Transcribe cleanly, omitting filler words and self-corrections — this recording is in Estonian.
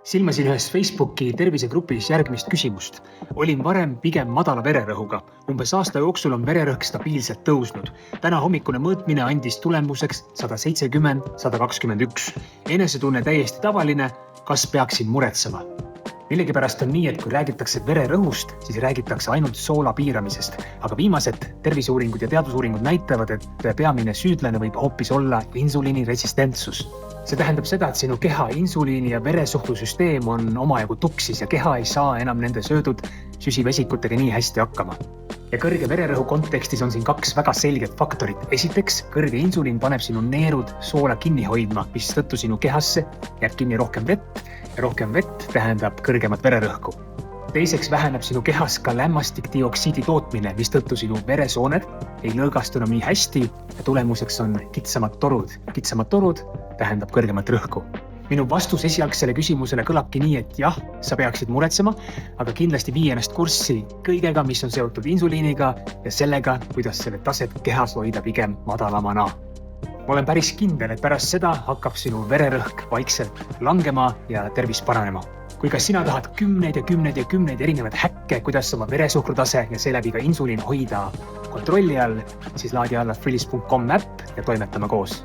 Silmasin ühes Facebooki tervisegrupis järgmist küsimust. Olin varem pigem madala vererõhuga. Umbes aasta jooksul on vererõhk stabiilselt tõusnud. Täna hommikune mõõtmine andis tulemuseks 170-121. Enesetunne täiesti tavaline, kas peaksin muretsema? Millegipärast on nii, et kui räägitakse vererõhust, siis räägitakse ainult soola piiramisest. Aga viimased terviseuuringud ja teadusuuringud näitavad, et peamine süüdlane võib hoopis olla insuliiniresistentsus. See tähendab seda, et sinu keha insuliini ja veresuhkrusüsteem on omajagu tuksis ja keha ei saa enam nende söödud süsivesikutega nii hästi hakkama. Ja kõrge vererõhu kontekstis on siin kaks väga selget faktorit. Esiteks, kõrge insuliin paneb sinu neerud soola kinni hoidma, mis tõttu sinu kehasse jääb kinni rohkem vett ja rohkem vett tähendab kõrgemat vererõhku. Teiseks väheneb sinu kehas ka lämmastikdioksiidi tootmine, mis tõttu sinu veresooned ei lõõgastu enam nii hästi ja tulemuseks on kitsamad torud. Kitsamad torud tähendab kõrgemat rõhku. Minu vastus esialgsele küsimusele kõlabki nii, et jah, sa peaksid muretsema, aga kindlasti vii ennast kurssi kõigega, mis on seotud insuliiniga ja sellega, kuidas selle taset kehas hoida pigem madalamana. Ma olen päris kindel, et pärast seda hakkab sinu vererõhk vaikselt langema ja tervis paranema. Kui ka sina tahad kümneid erinevaid häkke, kuidas oma veresuhkrutase ja seeläbi ka insuliin hoida kontrolli all, siis laadi alla freelist.com äpp ja toimetame koos.